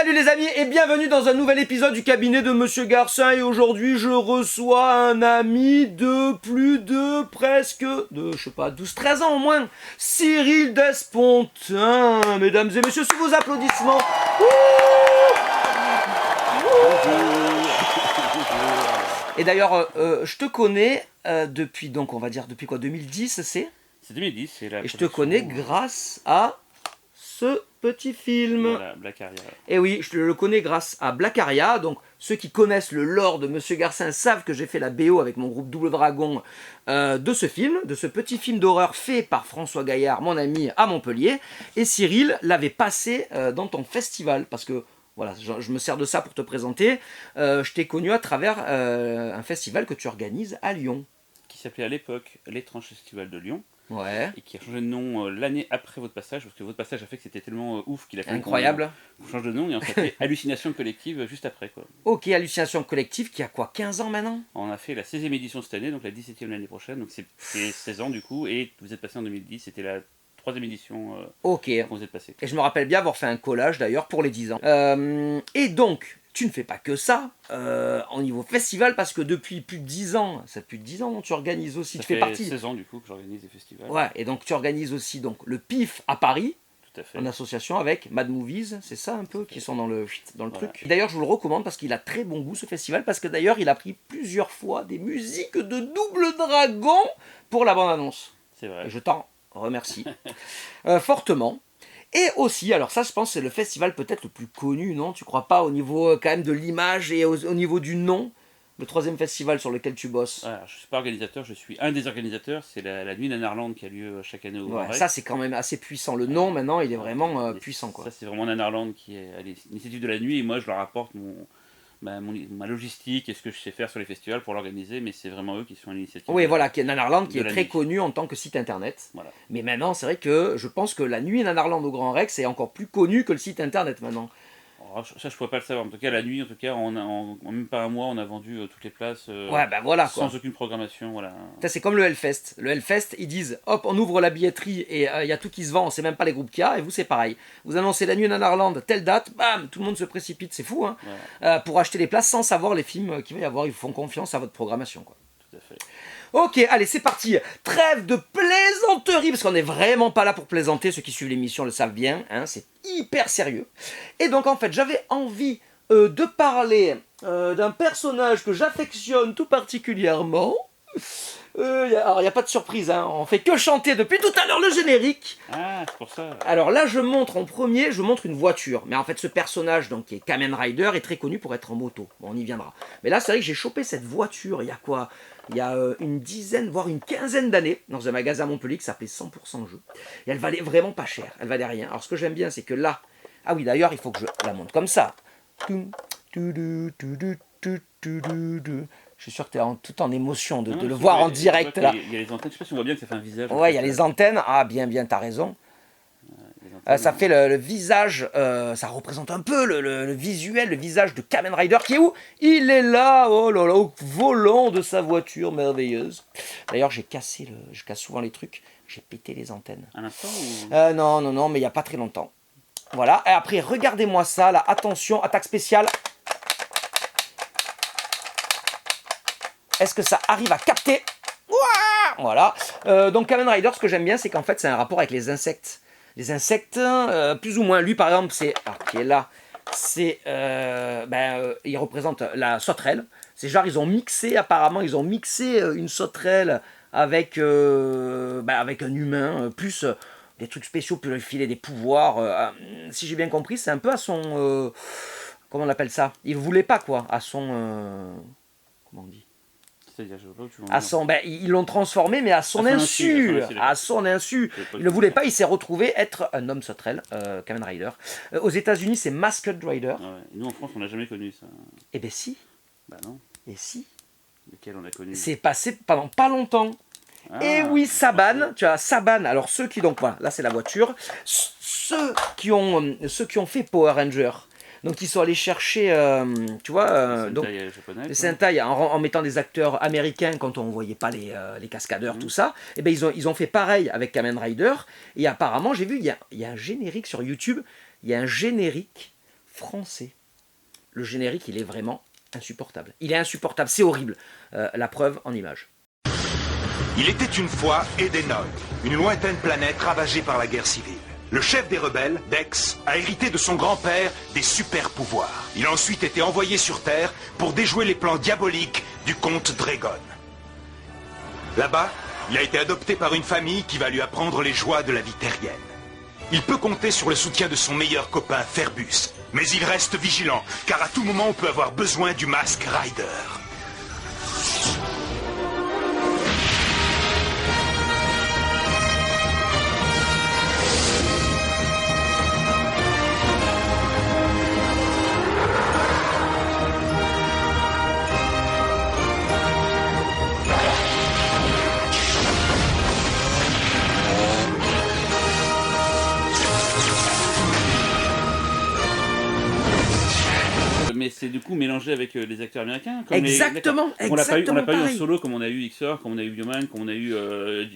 Salut les amis et bienvenue dans un nouvel épisode du cabinet de Monsieur Garcin. Et aujourd'hui je reçois un ami de plus de presque, je sais pas, 12-13 ans au moins, Cyril Despontin. Mesdames et messieurs, sous vos applaudissements. Et d'ailleurs, je te connais depuis, donc on va dire depuis quoi, 2010 c'est 2010, c'est la Et je te connais grâce à ce petit film. Voilà, Black Aria. Et oui, je le connais grâce à Black Aria. Donc ceux qui connaissent le lore de Monsieur Garcin savent que j'ai fait la BO avec mon groupe Double Dragon de ce film, de ce petit film d'horreur fait par François Gaillard, mon ami à Montpellier. Et Cyril l'avait passé dans ton festival parce que voilà, je me sers de ça pour te présenter. Je t'ai connu à travers un festival que tu organises à Lyon. Qui s'appelait à l'époque l'Étrange Festival de Lyon. Ouais. Et qui a changé de nom l'année après votre passage, parce que votre passage a fait que c'était tellement ouf qu'il a fait incroyable. On change de nom et on s'appelait Hallucination Collective juste après, quoi. Ok, Hallucination Collective qui a quoi, 15 ans maintenant? On a fait la 16e édition cette année, donc la 17e l'année prochaine, donc c'est 16 ans du coup, et vous êtes passé en 2010, c'était la 3e édition ok. quand vous êtes passé. Et je me rappelle bien avoir fait un collage d'ailleurs pour les 10 ans. Et donc, tu ne fais pas que ça au niveau festival, parce que depuis plus de 10 ans, c'est plus de 10 ans dont tu organises aussi, Ça tu fais fait partie. 16 ans du coup que j'organise des festivals. Ouais, et donc tu organises aussi donc, le PIF à Paris, Tout à fait. en association avec Mad Movies, c'est ça un peu, qui sont dans le voilà. truc. D'ailleurs, je vous le recommande parce qu'il a très bon goût ce festival, parce que d'ailleurs, il a pris plusieurs fois des musiques de Double Dragon pour la bande-annonce. C'est vrai. Et je t'en remercie fortement. Et aussi, alors ça je pense c'est le festival peut-être le plus connu, non? Tu crois pas, au niveau quand même de l'image et au niveau du nom? Le 3e festival sur lequel tu bosses. Alors, je ne suis pas organisateur, je suis un des organisateurs, c'est la nuit Nanarland qui a lieu chaque année au Grand Rex. Ça c'est quand même assez puissant, le nom maintenant il est vraiment puissant, quoi. Ça c'est vraiment Nanarland qui est à l'initiative de la nuit, et moi je leur apporte ma logistique et ce que je sais faire sur les festivals pour l'organiser, mais c'est vraiment eux qui sont à l'initiative. Oui, voilà, Nanarland qui est très nuit. connu en tant que site internet. Voilà. Mais maintenant, c'est vrai que je pense que la nuit Nanarland au Grand Rex est encore plus connue que le site internet maintenant. Alors, ça je pourrais pas le savoir, en tout cas la nuit, en même pas un mois on a vendu toutes les places ouais, ben voilà, quoi. sans aucune programmation. Voilà. Ça c'est comme le Hellfest. Le Hellfest, ils disent hop, on ouvre la billetterie et il y a tout qui se vend, on sait même pas les groupes qu'il y a, et vous c'est pareil. Vous annoncez la nuit Nanarland, telle date, bam, tout le monde se précipite, c'est fou, hein, Voilà. pour acheter les places sans savoir les films qu'il va y avoir. Ils font confiance à votre programmation, quoi. Tout à fait. Ok, allez, c'est parti. Trêve de plaisanterie, parce qu'on n'est vraiment pas là pour plaisanter. Ceux qui suivent l'émission le savent bien, hein, c'est hyper sérieux. Et donc, en fait, j'avais envie de parler d'un personnage que j'affectionne tout particulièrement. Alors, il n'y a pas de surprise, hein, on fait que chanter depuis tout à l'heure le générique. Ah, c'est pour ça. Alors là, je montre une voiture. Mais en fait, ce personnage, donc, qui est Kamen Rider, est très connu pour être en moto. Bon, on y viendra. Mais là, c'est vrai que j'ai chopé cette voiture, il y a quoi? Il y a une dizaine, voire une quinzaine d'années, dans un magasin à Montpellier qui s'appelait 100% Jeux. Et elle valait vraiment pas cher, elle valait rien. Alors ce que j'aime bien, c'est que là... Ah oui, d'ailleurs, il faut que je la monte comme ça. Je suis sûr que tu es tout en émotion de le voir en direct, là. Il y a les antennes, je sais pas si on voit bien que ça fait un visage. Ouais, il y a les antennes. Ah, bien, t'as raison. Ça fait le visage, ça représente un peu le visuel, le visage de Kamen Rider qui est où? Il est là, oh là là, au volant de sa voiture merveilleuse. D'ailleurs, je casse souvent les trucs, j'ai pété les antennes. Un instant ou... Non, mais il n'y a pas très longtemps. Voilà, et après, regardez-moi ça, là, attention, attaque spéciale. Est-ce que ça arrive à capter? Voilà, donc Kamen Rider, ce que j'aime bien, c'est qu'en fait, c'est un rapport avec les insectes. Les insectes, plus ou moins, lui par exemple, qui est là, il représente la sauterelle. C'est genre, ils ont mixé une sauterelle avec un humain, plus des trucs spéciaux pour lui filer des pouvoirs. Si j'ai bien compris, c'est un peu à son... comment on appelle ça? Il voulait pas, quoi, à son... comment on dit? C'est-à-dire, je vois pas où tu veux en venir. Ils l'ont transformé, mais à son insu. À son insu. Il ne voulait pas, il s'est retrouvé être un homme sauterelle, Kamen Rider. Aux États-Unis, c'est Masked Rider. Ah ouais. Nous en France, on n'a jamais connu ça. Eh ben si. Bah non. Et si. Lequel on a connu? C'est passé pendant pas longtemps. Et oui, Saban, tu as Saban. Alors ceux qui, donc voilà, là c'est la voiture. Ceux qui ont fait Power Ranger. Donc ils sont allés chercher, tu vois, les Sentai en mettant des acteurs américains quand on ne voyait pas les cascadeurs, tout ça. Et ben ils ont fait pareil avec Kamen Rider. Et apparemment, j'ai vu, il y a un générique sur YouTube, il y a un générique français. Le générique, il est vraiment insupportable. Il est insupportable, c'est horrible. La preuve en image. Il était une fois Edenoi, une lointaine planète ravagée par la guerre civile. Le chef des rebelles, Dex, a hérité de son grand-père des super-pouvoirs. Il a ensuite été envoyé sur Terre pour déjouer les plans diaboliques du comte Dragon. Là-bas, il a été adopté par une famille qui va lui apprendre les joies de la vie terrienne. Il peut compter sur le soutien de son meilleur copain, Ferbus. Mais il reste vigilant, car à tout moment on peut avoir besoin du Mask Rider. Mais c'est du coup mélangé avec les acteurs américains comme Exactement, on l'a pas eu en pareil. solo comme on a eu XOR, comme on a eu Bioman, comme on a eu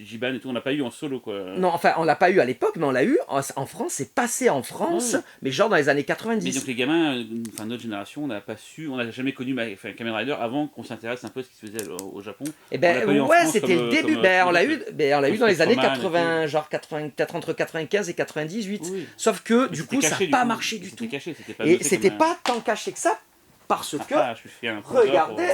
Jiban et tout, on l'a pas eu en solo quoi. Non, enfin, on l'a pas eu à l'époque, mais on l'a eu en France, c'est passé en France, mais genre dans les années 90. Mais donc les gamins, enfin notre génération, on n'a pas su, on n'a jamais connu Kamen Rider avant qu'on s'intéresse un peu à ce qui se faisait au Japon. Et ben ouais, c'était le début. On l'a eu dans les années 80, genre 80, peut-être entre 95 et 98. Oui. Sauf que Mais du coup, ça n'a pas marché du tout. Caché, Et c'était pas tant caché que ça, parce que regardez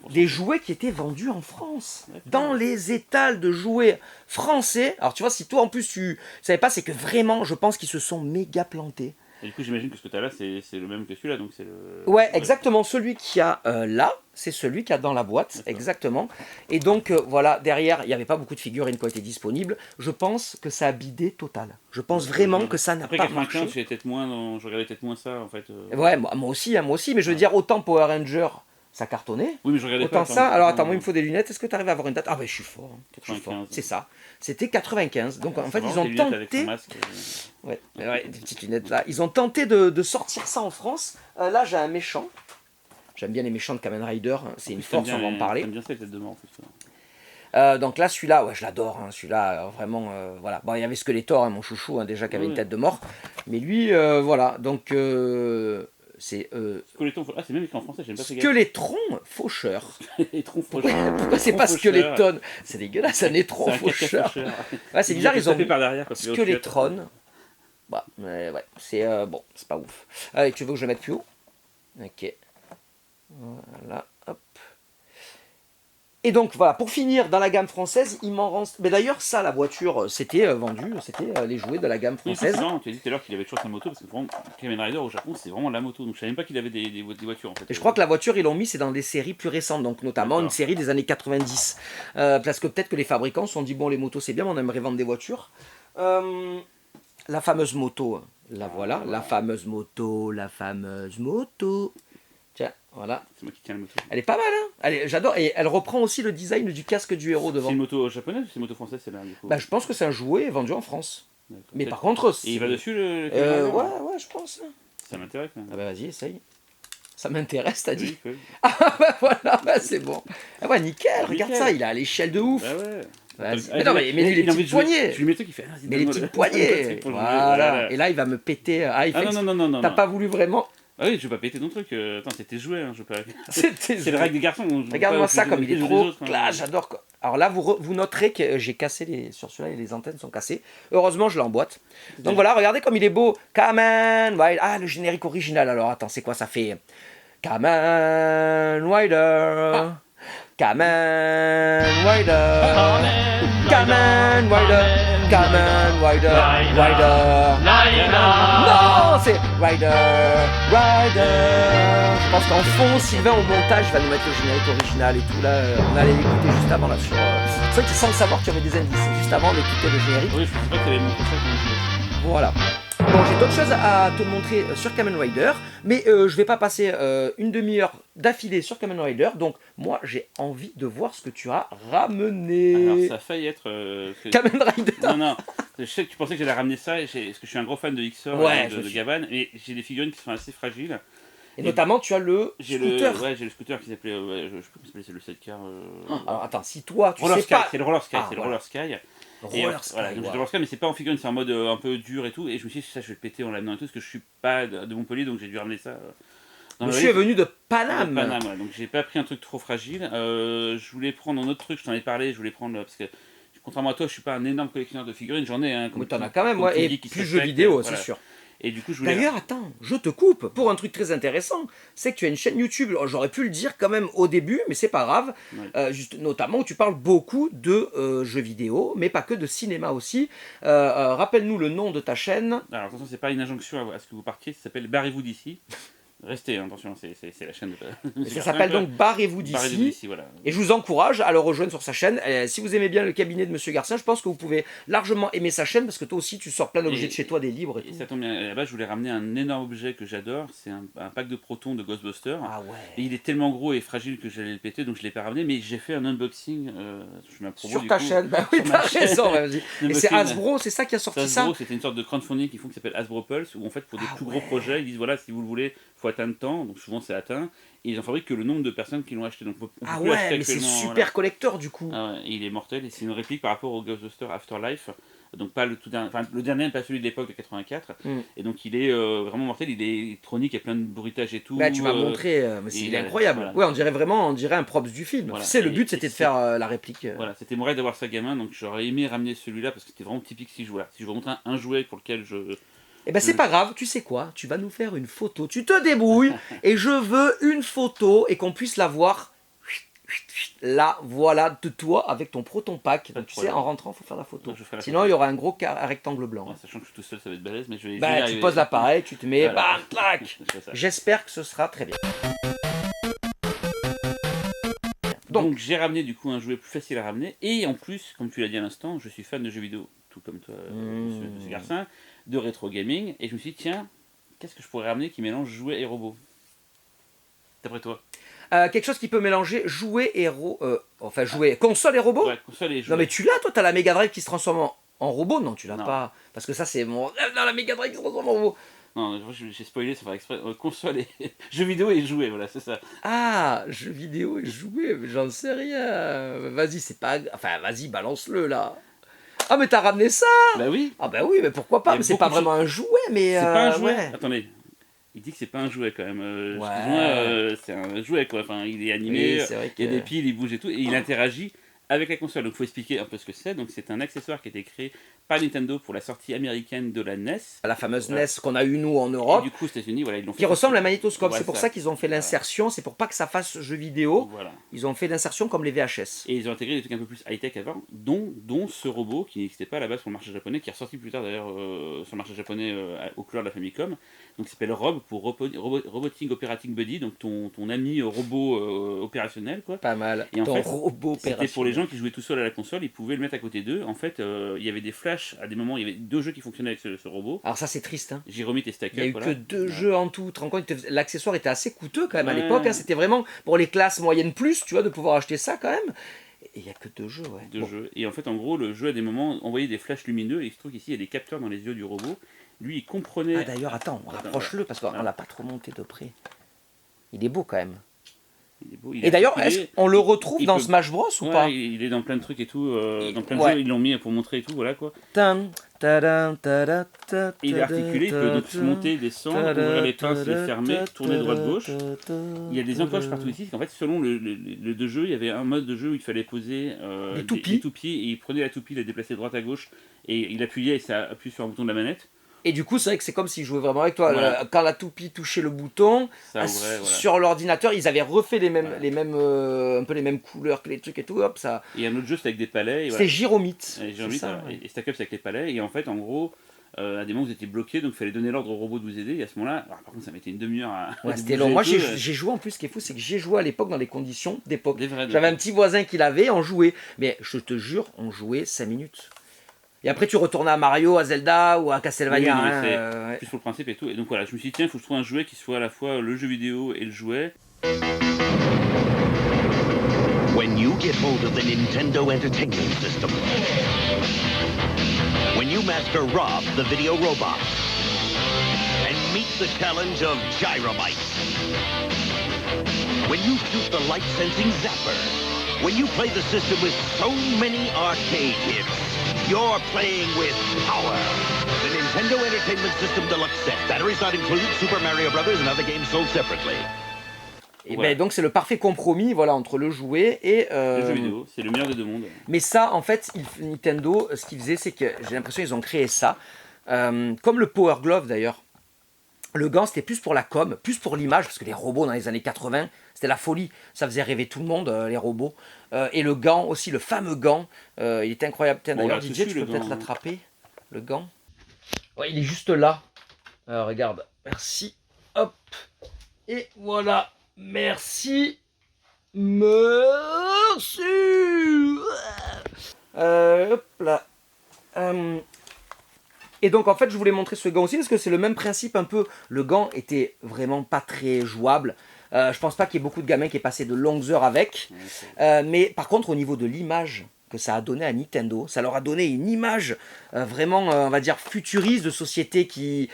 des jouets qui étaient vendus en France, dans les étals de jouets français. Alors tu vois, si toi en plus tu savais pas, c'est que vraiment, je pense qu'ils se sont méga plantés. Et du coup, j'imagine que ce que tu as là, c'est le même que celui-là, donc c'est le... Ouais, exactement. Celui qu'il y a là, c'est celui qu'il y a dans la boîte, exactement. Et donc, voilà, derrière, il n'y avait pas beaucoup de figurines qui ont été disponibles. Je pense que ça a bidé total. Je pense vraiment que ça n'a Après, pas 95, marché. Je regardais peut-être moins ça, en fait. Ouais, moi aussi, mais je veux dire, autant Power Ranger, ça cartonnait. Oui, mais je regardais Autant pas. ça, alors attends, moi il me faut des lunettes. Est-ce que tu arrives à avoir une date? Ah ben je suis fort. Je suis 95. fort. C'est ça. C'était 95. Donc en fait, ils ont Des lunettes avec tenté. son masque, Ouais, des petites lunettes là. Ils ont tenté de sortir ça en France. Là, j'ai un méchant. J'aime bien les méchants de Kamen Rider. C'est une force, on va en parler. J'aime bien ça, les têtes de mort en plus. Donc là, celui-là, ouais, je l'adore. Celui-là, vraiment, voilà. Bon, il y avait Skeletor, mon chouchou, déjà, qui avait une tête de mort. Mais lui, voilà. Donc, c'est. Ah, c'est même écrit en français, j'aime pas ces gars. Skeletron Faucheur. Skeletron Faucheur. Pourquoi c'est pas Skeleton? C'est dégueulasse, un étron Faucheur. Ouais, c'est bizarre, ils ont. par derrière, Skeletron. Bah, ouais, c'est bon, c'est pas ouf. Allez, tu veux que je le mette plus haut? Ok. Voilà, hop. Et donc voilà, pour finir, dans la gamme française, il m'en reste. Mais d'ailleurs, ça, la voiture, c'était vendu, c'était les jouets de la gamme française. Tu as dit tout à l'heure qu'il avait toujours sa moto, parce que vraiment, Kamen Rider au Japon, c'est vraiment la moto. Donc je savais même pas qu'il avait des voitures en fait. Et je crois que la voiture, ils l'ont mis, c'est dans des séries plus récentes, donc notamment une série des années 90. Parce que peut-être que les fabricants se sont dit, bon, les motos c'est bien, mais on aimerait vendre des voitures. La fameuse moto, la voilà, la fameuse moto. Tiens, voilà. C'est moi qui tiens la moto. Elle est pas mal, hein. J'adore. Et elle reprend aussi le design du casque du héros devant. C'est une moto japonaise ou c'est une moto française celle-là du coup? Bah, je pense que c'est un jouet vendu en France. Mais Peut-être. par contre... Et il va dessus le... ouais, je pense. Ça m'intéresse. Ah bah vas-y, essaye. Ça m'intéresse, t'as dit? Oui. Ah bah voilà, bah c'est bon. Ah ouais, nickel, regarde ça, il a à l'échelle de ouf. Bah ouais. Mais non, mais mets-lui les petites poignées. Tu lui mets toi qui fait. Mais les petites poignées. Voilà. Et là, il va me péter. Ah, non. T'as pas voulu vraiment. Ah oui, je vais pas péter ton truc. Attends, c'était joué, hein, je peux. C'est le règle des garçons. Regarde-moi ça comme il est trop. Là, j'adore. Alors là, vous noterez que j'ai cassé sur celui-là, les antennes sont cassées. Heureusement, je l'ai en boîte. Donc voilà, regardez comme il est beau. Kamen Rider. Ah, le générique original. Alors attends, c'est quoi ça fait? Kamen Rider. Kamen Rider. Kamen Rider. Kamen Rider. Non, c'est Rider. Je pense qu'en fond, Sylvain au montage va nous mettre le générique original et tout là. On allait l'écouter juste avant là sur. C'est vrai que sans le savoir, tu avais des indices. Juste avant d'écouter le générique. Oui, je pensais pas que tu allais montrer ça quand je... Voilà. Bon, j'ai d'autres choses à te montrer sur Kamen Rider, mais je vais pas passer une demi-heure d'affilée sur Kamen Rider, donc moi j'ai envie de voir ce que tu as ramené. Alors ça a failli être... Kamen Rider. Non, je sais que tu pensais que j'allais ramener ça, parce que je suis un gros fan de XOR de Gaban, et j'ai des figurines qui sont assez fragiles. Et notamment tu as le scooter. J'ai le scooter qui s'appelait, je sais pas comment s'appelait, c'est le sidecar... Alors attends, si toi tu Roller sais Sky, pas... c'est le Roller Sky, le Roller Sky. Et Roller Sky, voilà, donc j'ai wow. Roller Sky, mais c'est pas en figurine, c'est en mode un peu dur et tout. Et je me suis dit, ça, je vais le péter en l'amenant et tout, parce que je suis pas de Montpellier, donc j'ai dû ramener ça. Dans le Monsieur est valise. venu de Paname. Paname, ouais, donc j'ai pas pris un truc trop fragile. Je voulais prendre un autre truc, je t'en ai parlé, je voulais prendre, parce que contrairement à toi, je suis pas un énorme collectionneur de figurines, j'en ai un. Mais t'en as quand même, ouais, et plus jeux vidéo, c'est sûr. Et du coup, je voulais. D'ailleurs, attends, je te coupe pour un truc très intéressant. C'est que tu as une chaîne YouTube. Alors, j'aurais pu le dire quand même au début, mais c'est pas grave. Ouais. Juste, notamment où tu parles beaucoup de jeux vidéo, mais pas que de cinéma aussi. Rappelle-nous le nom de ta chaîne. Alors attention, c'est pas une injonction à ce que vous partiez, ça s'appelle Barrez-vous d'ici. Restez, hein, attention, c'est la chaîne de. Ça s'appelle donc Barrez-vous Barrez-vous d'ici. d'ici, voilà. Et je vous encourage à le rejoindre sur sa chaîne. Si vous aimez bien le cabinet de Monsieur Garcin, je pense que vous pouvez largement aimer sa chaîne parce que toi aussi tu sors plein d'objets de chez toi, des livres et Et tout. ça tombe bien, là-bas je voulais ramener un énorme objet que j'adore, c'est un pack de protons de Ghostbusters. Ah ouais. Et il est tellement gros et fragile que j'allais le péter, donc je l'ai pas ramené, mais j'ai fait un unboxing, je m'approche Sur ta chaîne, bah oui, t'as raison. Vas-y. Et c'est Hasbro, c'est ça qui a sorti ça. Hasbro, c'était une sorte de crowdfunding qu'ils font qui s'appelle Hasbro Pulse, où en fait pour des plus gros projets, ils disent voilà, si vous le voulez, faut atteindre temps, donc souvent c'est atteint, et ils en fabriquent que le nombre de personnes qui l'ont acheté. Donc on peut Ah plus acheter ouais, mais c'est actuellement, super voilà. collector du coup. Ah ouais, et il est mortel, et c'est une réplique par rapport au Ghostbusters Afterlife. Donc pas le tout dernier, enfin le dernier, pas celui de l'époque de 84. Et donc il est vraiment mortel, il est électronique, il y a plein de bruitages et tout. Bah tu m'as montré, mais il est incroyable. Voilà. Ouais, on dirait un props du film. Voilà. C'est le but, c'était de faire la réplique. Voilà, c'était mon rêve d'avoir ça gamin, donc j'aurais aimé ramener celui-là parce que c'était vraiment typique si je voulais. Si je vous montre un jouet pour lequel je. Eh ben c'est pas grave, tu sais quoi, tu vas nous faire une photo, tu te débrouilles, et je veux une photo et qu'on puisse la voir. Là, voilà, de toi avec ton proton pack. Donc tu sais, en rentrant, faut faire la photo. Non, je ferai la Sinon, photo. il y aura un gros rectangle blanc. Ouais, sachant que je suis tout seul, ça va être balèze, mais je vais. Bah, tu poses l'appareil, tu te mets, Voilà. bam, clac. Je fais ça. J'espère que ce sera très bien. Donc j'ai ramené du coup un jouet plus facile à ramener, et en plus, comme tu l'as dit à l'instant, je suis fan de jeux vidéo, tout comme toi, monsieur Garcin, de rétro gaming, et je me suis dit, tiens, qu'est-ce que je pourrais ramener qui mélange jouets et robots? D'après toi? Quelque chose qui peut mélanger jouets et console et robot. Ouais, console et jouets. Non mais tu l'as, toi, t'as la Mega Drive qui se transforme en robot. Non, tu l'as Non. pas. Parce que ça, c'est mon rêve dans la Mega Drive qui se transforme en robot. Non, j'ai spoilé, ça fait exprès. Console et jeux vidéo et jouets, voilà, c'est ça. Ah, jeux vidéo et jouets, mais j'en sais rien. Vas-y, c'est pas... Enfin, vas-y, balance-le, là. Ah, mais t'as ramené ça. Bah oui. Ah bah oui, mais pourquoi Il y pas. a Mais c'est beaucoup pas de vraiment un jouet, mais... C'est pas un jouet. ouais. Attendez. Il dit que c'est pas un jouet quand même. Ouais. Excuse-moi, c'est un jouet quoi. Enfin, il est animé, Oui, c'est vrai il y a que- des piles, il bouge et tout, et il interagit avec la console. Donc il faut expliquer un peu ce que c'est. Donc c'est un accessoire qui a été créé par Nintendo pour la sortie américaine de la NES. La fameuse Voilà. NES qu'on a eu nous en Et Europe, du coup, aux États-Unis, voilà, ils l'ont fait. qui ressemble à un magnétoscope. Ouais, C'est pour ça. ça qu'ils ont fait l'insertion. C'est pour pas que ça fasse jeu vidéo. Voilà. Ils ont fait l'insertion comme les VHS. Et ils ont intégré des trucs un peu plus high-tech avant, dont ce robot qui n'existait pas à la base sur le marché japonais, qui est ressorti plus tard d'ailleurs sur le marché japonais aux couleurs de la Famicom. Donc il s'appelle Rob pour Roboting Operating Buddy, donc ton ami robot opérationnel quoi. Pas mal. Et en Ton fait, robot C'était opérationnel. pour les gens qui jouaient tout seuls à la console, ils pouvaient le mettre à côté d'eux. En fait, il y avait des flashs à des moments, il y avait 2 jeux qui fonctionnaient avec ce robot, Alors ça, c'est triste. Hein. Jérôme et Stack Il n'y a eu voilà. que 2 Ouais. jeux en tout. Tu te rends compte, l'accessoire était assez coûteux quand même à Ouais. l'époque. Hein. C'était vraiment pour les classes moyennes plus, tu vois, de pouvoir acheter ça quand même. Et il n'y a que 2 jeux, ouais. De Bon. jeux. Et en fait, en gros, le jeu à des moments envoyait des flashs lumineux, et il se trouve qu'ici, il y a des capteurs dans les yeux du robot. Lui, il comprenait. Ah d'ailleurs, attends, rapproche-le parce qu'on l'a pas trop monté de près. Il est beau quand même. Il est beau, il Et est d'ailleurs, articulé. est-ce qu'on le retrouve il dans peut- Smash Bros ou Ouais, pas? il est dans plein de trucs et tout, dans plein de Ouais. jeux, ils l'ont mis pour montrer et tout, voilà quoi. Tan, tadam, tada, ta, Et il est articulé, il peut donc monter, descendre, ouvrir les pinces, les fermer, tourner droite-gauche. Il y a des encoches partout ici, parce qu'en fait, selon le deux jeux, il y avait un mode de jeu où il fallait poser Des toupies. et il prenait la toupie, il la déplaçait droite à gauche, et il appuyait et ça appuie sur un bouton de la manette. Et du coup, c'est vrai que c'est comme s'ils jouaient vraiment avec toi. Voilà. Quand la toupie touchait le bouton, Ça ouvrait, voilà. sur l'ordinateur, ils avaient refait les mêmes, Voilà. un peu les mêmes couleurs que les trucs et tout. Hop, ça. Et un autre jeu, c'était avec des palais. Et C'était voilà. Gyromite. Et j'ai envie, c'est ça, voilà. ouais. Et Stack Up, c'est avec les palais. Et en fait, en gros, à des moments, vous étiez bloqué, donc il fallait donner l'ordre au robot de vous aider. Et à ce moment-là, alors, par contre, ça mettait une demi-heure à. Ouais, à c'était bouger long. Moi, et tout, j'ai joué en plus. Ce qui est fou, c'est que j'ai joué à l'époque dans des conditions d'époque. Des vrais, J'avais un donc. petit voisin qui l'avait, on jouait. Mais je te jure, on jouait 5 minutes. Et après, tu retournais à Mario, à Zelda ou à Castlevania. Oui, non, mais hein, c'est ouais. plus pour le principe et tout. Et donc voilà, je me suis dit, tiens, il faut que je trouve un jouet qui soit à la fois le jeu vidéo et le jouet. When you get hold of the Nintendo Entertainment System, when you master Rob, the video robot, and meet the challenge of Gyromite, when you shoot the light-sensing zapper, when you play the system with so many arcade hits, You're playing with power. The Nintendo Entertainment System Deluxe set. Batteries not included, Super Mario Brothers and other games sold separately. Et Voilà. donc c'est le parfait compromis voilà, entre le jouet et... Le jeu vidéo, c'est le meilleur des deux mondes. Mais ça, en fait, Nintendo, ce qu'ils faisaient, c'est que j'ai l'impression qu'ils ont créé ça. Comme le Power Glove d'ailleurs. Le gant, c'était plus pour la com, plus pour l'image, parce que les robots dans les années 80, c'était la folie. Ça faisait rêver tout le monde, les robots. Et le gant aussi, le fameux gant, il était incroyable. Tiens, Bon, d'ailleurs, là, DJ, dessus, tu peux le peut-être gant, l'attraper, le gant. Ouais, il est juste là. Regarde, merci. Hop. Et voilà. Merci. Merci. Hop là. Et donc en fait je voulais montrer ce gant aussi parce que c'est le même principe un peu. Le gant était vraiment pas très jouable. Je pense pas qu'il y ait beaucoup de gamins qui aient passé de longues heures avec. Mais par contre au niveau de l'image que ça a donné à Nintendo, ça leur a donné une image vraiment, on va dire, futuriste de société qui,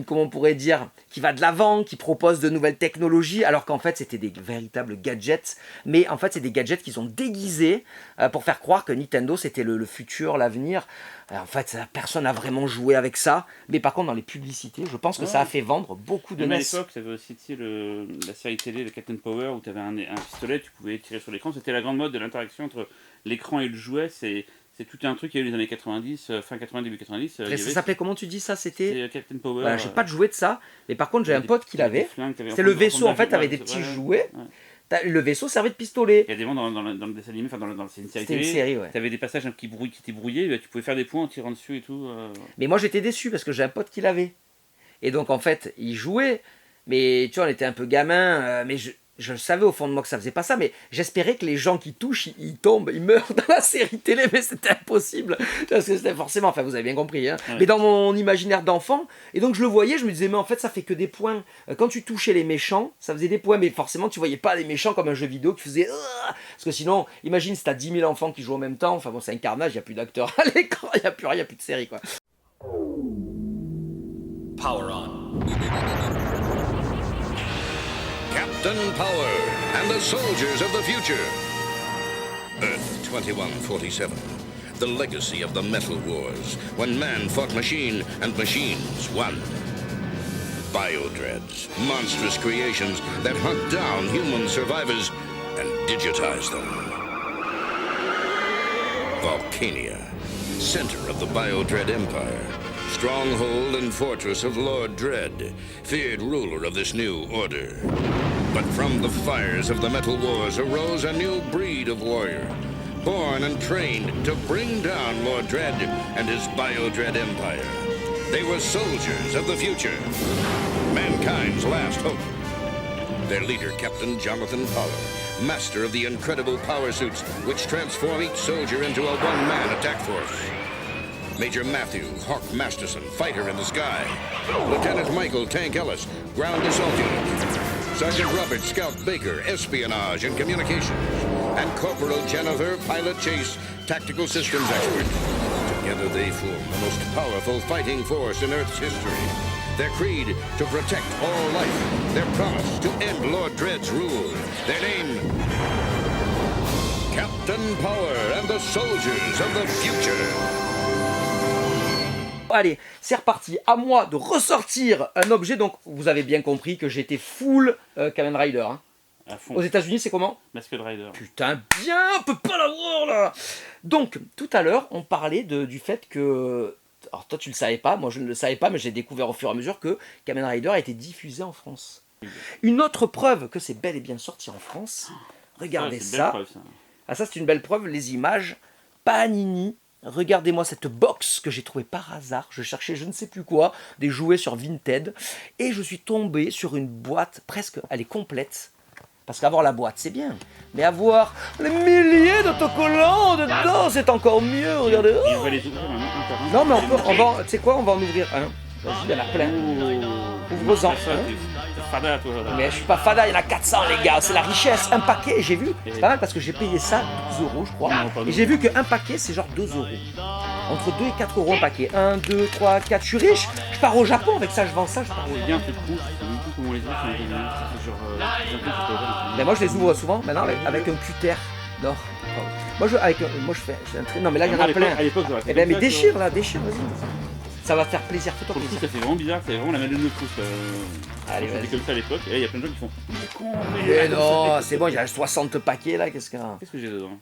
comment on pourrait dire, qui va de l'avant, qui propose de nouvelles technologies, alors qu'en fait c'était des véritables gadgets, mais en fait c'est des gadgets qu'ils ont déguisés pour faire croire que Nintendo c'était le futur, l'avenir. En fait personne n'a vraiment joué avec ça, mais par contre dans les publicités, je pense que ça a fait vendre beaucoup de Même à NES. l'époque, tu avais aussi la série télé, le Captain Power, où tu avais un pistolet, tu pouvais tirer sur l'écran. C'était la grande mode de l'interaction entre l'écran et le jouet. C'est tout un truc qu'il y a eu les années 90, fin 80, début 90. Et ça s'appelait comment tu dis ça? C'était Captain Power. voilà, j'ai pas de jouet de ça, mais par contre j'ai un pote qui l'avait. C'était le vaisseau en fait, t'avais des petits jouets. Le vaisseau servait de pistolet. Il y a des moments dans le dessin animé, enfin c'est une série C'était une télé. série, ouais. Tu avais des passages qui étaient brouillés, bah, tu pouvais faire des points en tirant dessus et tout. Mais moi j'étais déçu parce que j'ai un pote qui l'avait. Et donc en fait, il jouait, mais tu vois, on était un peu gamin, mais je savais au fond de moi que ça faisait pas ça, mais j'espérais que les gens qui touchent, ils tombent, ils meurent dans la série télé, mais c'était impossible. Parce que c'était forcément, enfin vous avez bien compris, hein. Ouais. Mais dans mon imaginaire d'enfant, et donc je le voyais, je me disais, mais en fait ça fait que des points. Quand tu touchais les méchants, ça faisait des points, mais forcément tu voyais pas les méchants comme un jeu vidéo qui faisait... Parce que sinon, imagine si t'as 10 000 enfants qui jouent en même temps, enfin bon, c'est un carnage, il n'y a plus d'acteurs à l'écran, il n'y a plus rien, il n'y a plus de série, quoi. Power on. Captain Power and the soldiers of the future. Earth 2147. The legacy of the Metal Wars, when man fought machine and machines won. Biodreads, monstrous creations that hunt down human survivors and digitize them. Volcania, center of the Biodread Empire. Stronghold and fortress of Lord Dread, feared ruler of this new order. But from the fires of the Metal Wars arose a new breed of warrior, born and trained to bring down Lord Dread and his Biodread Empire. They were soldiers of the future, mankind's last hope. Their leader, Captain Jonathan Power, master of the incredible power suits which transform each soldier into a one-man attack force. Major Matthew Hawk Masterson, fighter in the sky. Lieutenant Michael Tank Ellis, ground assault unit. Sergeant Robert Scout Baker, espionage and communications. And Corporal Jennifer Pilot Chase, tactical systems expert. Together they form the most powerful fighting force in Earth's history. Their creed, to protect all life. Their promise, to end Lord Dread's rule. Their name, Captain Power and the soldiers of the future. Allez, c'est reparti. À moi de ressortir un objet. Donc, vous avez bien compris que j'étais full Kamen Rider. Hein. À fond. Aux États-Unis, c'est comment? Masked Rider. Putain, bien, on peut pas l'avoir là. Donc, tout à l'heure, on parlait du fait que. Alors, toi, tu le savais pas, moi, je ne le savais pas, mais j'ai découvert au fur et à mesure que Kamen Rider a été diffusé en France. Une autre preuve que c'est bel et bien sorti en France. Regardez c'est une belle ça. preuve, ça. Ah, ça, c'est une belle preuve. Les images. Panini. Regardez-moi cette box que j'ai trouvée par hasard. Je cherchais je ne sais plus quoi, des jouets sur Vinted. Et je suis tombé sur une boîte presque, elle est complète. Parce qu'avoir la boîte, c'est bien. Mais avoir les milliers d'autocollants dedans, c'est encore mieux. Regardez. Et on va les ouvrir un par un. Non, mais on va, tu sais quoi, on va en ouvrir un. Vas-y, il y en a plein. Ouvre-en. Ça, t'es fada, toi. Mais je suis pas fada, il y en a 400 les gars, c'est la richesse, un paquet, et j'ai vu, c'est pas mal parce que j'ai payé ça 12 euros je crois, Non, pas et j'ai vu qu'un paquet c'est genre 2 euros, entre 2 et 4 euros un paquet, 1, 2, 3, 4, je suis riche, je pars au Japon avec ça, je vends ça, je pars au Il y a un truc cool, je sais même plus comment on les ouvre, c'est genre... Mais moi je les ouvre souvent maintenant avec un cutter d'or. Moi je fais un trait. Non mais là il y en Moi, a plein. À l'époque, j'aurais fait Eh ben comme mais ça, tu déchire là, déchire, vas-y. Ça va te faire plaisir, fais-toi vois. Pour le coup, plaisir. ça fait vraiment bizarre, c'est vraiment la main de neuf pouces. Allez, C'était vas-y. comme ça à l'époque, et là, il y a plein de gens qui font. Mais con, Mais non, c'est bon, il y a 60 paquets là, qu'est-ce que. Qu'est-ce que j'ai dedans?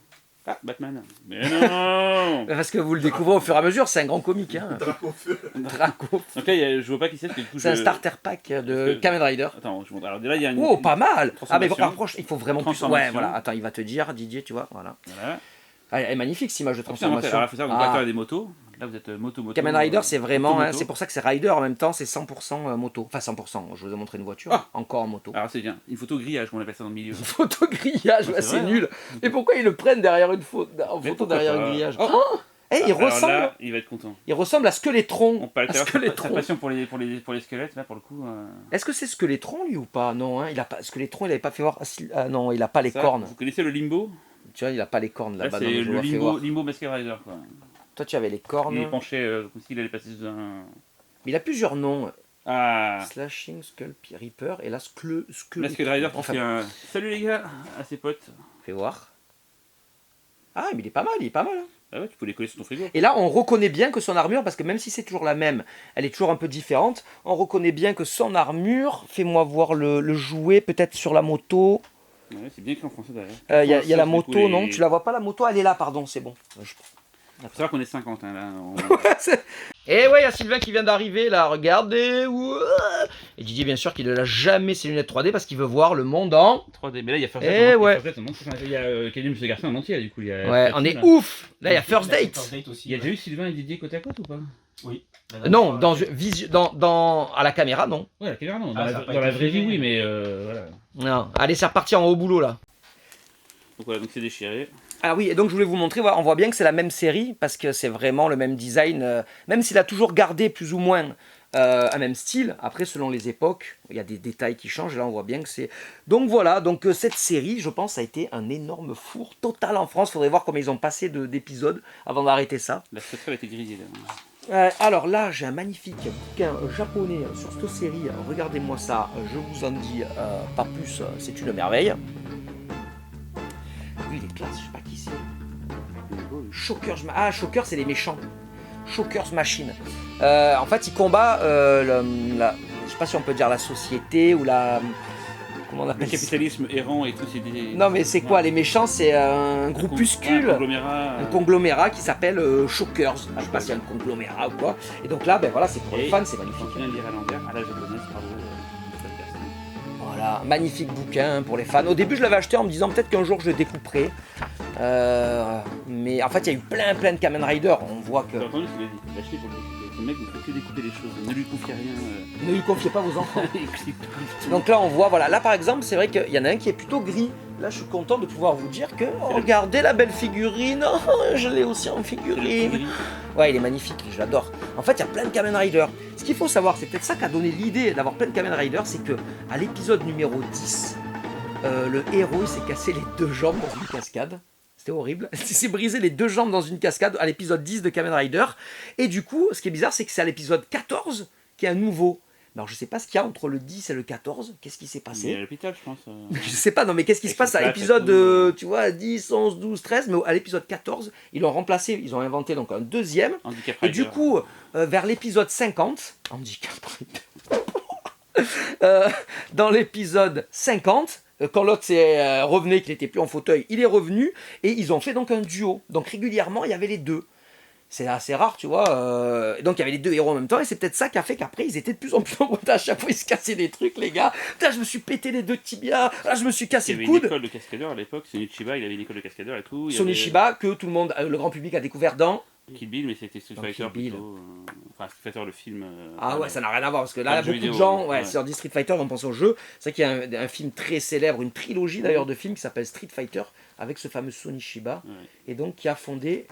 Ah, Batman. Mais non. Parce que vous le découvrez au fur et à mesure, c'est un grand comique. Hein. Draco. Donc là, je vois pas qui c'est, parce que du coup, C'est un starter pack de que- Kamen Rider. Attends, je montre. Alors là, il y a une. Oh, pas mal. Ah mais Transformation. rapproche, il faut vraiment plus. Transformation. Ouais, voilà. Attends, il va te dire, Didier, tu vois, voilà. Voilà. Ah, elle est magnifique cette image de Alors, transformation. il faut savoir, donc, Ah. l'acteur a des motos. Là, vous êtes moto. Kamen Rider, c'est vraiment, hein, moto. c'est pour ça que c'est Rider en même temps, c'est 100% moto. Enfin 100%, je vous ai montré une voiture, Ah. encore en moto. Alors, c'est bien. Une photo grillage, on appelle ça dans le milieu. Photo grillage, Ouais, ouais, c'est c'est vrai, nul. Et pourquoi ils le prennent derrière une photo, en Mais photo pourquoi derrière pas un grillage Oh. Oh Eh, il Alors ressemble, là, il va être content. il ressemble à Skeletron. On parle À de sa Skeletron. passion pour les squelettes, là, pour le coup. Est-ce que c'est Skeletron lui ou pas? Non, hein, il a pas Skeletron, il avait pas fait voir. Ah non, il a pas les Ça, cornes. Vous connaissez le limbo? Tu vois, il a pas les cornes Là, là-bas. c'est non, mais je le le fais voir. limbo Masked Rider, quoi. Toi, tu avais les Il est cornes. penché comme s'il allait passer sous un. Mais il a plusieurs noms. Ah! Slashing, Skull, Reaper, et là, Skull. Masked Rider qui Enfin, fait un. Salut les gars! À ses potes. fais voir. Ah, mais il est pas mal, il est pas mal. Hein. Ah ouais, tu peux les coller sur ton frigo. Et là, on reconnaît bien que son armure, parce que même si c'est toujours la même, elle est toujours un peu différente, on reconnaît bien que son armure, fais-moi voir le jouet, peut-être sur la moto. Ouais, c'est bien écrit en français derrière. Il y a la Du coup, moto, non? Tu la vois pas la moto? Elle est là, pardon, c'est bon. Faut savoir qu'on est 50, hein, là. Et ouais, il y a Sylvain qui vient d'arriver, là, regardez. Ouah. Et Didier, bien sûr, qu'il ne l'a jamais ses lunettes 3D parce qu'il veut voir le monde en... 3D. Mais là, il y a First Eh Date. ouais. Il y a Kenny Monsieur Garçon en entier, là, du coup. Il y a Ouais, on est ouf. Là, il y a First Date. Il y a déjà eu Sylvain et Didier côte à côte ou pas? Oui. Non, à la caméra, non. Ouais, la caméra, non. Ah, ça a pas Dans la été vraie vie, filmé. oui, mais voilà. Non. Allez, c'est reparti en haut boulot, là. Donc voilà, donc c'est déchiré. Ah oui, et donc je voulais vous montrer, voilà, on voit bien que c'est la même série, parce que c'est vraiment le même design, même s'il a toujours gardé plus ou moins un même style, après selon les époques, il y a des détails qui changent, et là on voit bien que c'est... Donc voilà, donc cette série, je pense, a été un énorme four total en France, faudrait voir comment ils ont passé d'épisodes avant d'arrêter ça. La sauterelle était grillée, là. Alors là, j'ai un magnifique bouquin japonais sur cette série, regardez-moi ça, je vous en dis pas plus, c'est une merveille. Lui, il est classe, je sais pas qui c'est. Shockers, Shocker, c'est les méchants. Shockers Machine. En fait, il combat je sais pas si on peut dire la société ou la... Comment on Le appelle ça? capitalisme errant et tout, c'est des... Non, mais c'est quoi les méchants? C'est un groupuscule. Un conglomérat. Un conglomérat qui s'appelle Shockers. Je sais pas s'il y a un conglomérat ou quoi. Et donc là, ben voilà, c'est pour les Et fans, c'est magnifique. Quand tu viens de lire à l'envers, à la japonaise, bravo. Voilà, magnifique bouquin pour les fans. Au début, je l'avais acheté en me disant peut-être qu'un jour je le découperai. Mais en fait, il y a eu plein de Kamen Rider. On voit que... T'as entendu ce qu'il a dit? Il a acheté pour le découper. Ce mec ne fait que découper les choses. Ne lui confiez rien. Ne lui confiez pas vos enfants. Écrit tout. Donc là, on voit, voilà. Là, par exemple, c'est vrai qu'il y en a un qui est plutôt gris. Là, je suis content de pouvoir vous dire que, oh, regardez la belle figurine. Oh, je l'ai aussi en C'est le figurine. gris. Ouais, il est magnifique, je l'adore. En fait, il y a plein de Kamen Rider. Ce qu'il faut savoir, c'est peut-être ça qui a donné l'idée d'avoir plein de Kamen Rider, c'est que à l'épisode numéro 10, le héros il s'est cassé les 2 jambes dans une cascade. C'était horrible. Il s'est brisé les 2 jambes dans une cascade à l'épisode 10 de Kamen Rider. Et du coup, ce qui est bizarre, c'est que c'est à l'épisode 14 qu'il y a un nouveau. Alors, je sais pas ce qu'il y a entre le 10 et le 14. Qu'est-ce qui s'est Il est passé? à l'hôpital, je pense. Je sais pas, non, mais qu'est-ce qui se Avec passe son à plaque l'épisode, et tout. tu vois, 10, 11, 12, 13, mais à l'épisode 14, ils l'ont remplacé, ils ont inventé donc un deuxième. Handicap Et Rider. du coup, vers l'épisode 50, handicap dans l'épisode 50, quand l'autre revenait, qu'il n'était plus en fauteuil, il est revenu, et ils ont fait donc un duo. Donc régulièrement, il y avait les deux. C'est assez rare, tu vois. Donc il y avait les 2 héros en même temps, et c'est peut-être ça qui a fait qu'après, ils étaient de plus en plus en mode à chaque fois, ils se cassaient des trucs, les gars. Putain, je me suis pété les 2 tibias, là, je me suis Il y cassé avait le une coude. école de cascadeurs à l'époque. Sonichiba, il avait une école de cascadeurs et tout. Il y Sonichiba, que tout le monde, le grand public a découvert dans... avait Kill Bill, mais c'était Street Dans Fighter Kill Bill. plutôt. Enfin, Street Fighter, le film. Ah ouais, ça n'a rien à voir, parce que là, Pas de jeu beaucoup de vidéo, gens, ouais. si on dit Street Fighter, on pense au jeu. C'est vrai qu'il y a un film très célèbre, une trilogie d'ailleurs de films qui s'appelle Street Fighter, avec ce fameux Sonichiba, Ouais. et donc qui a fondé...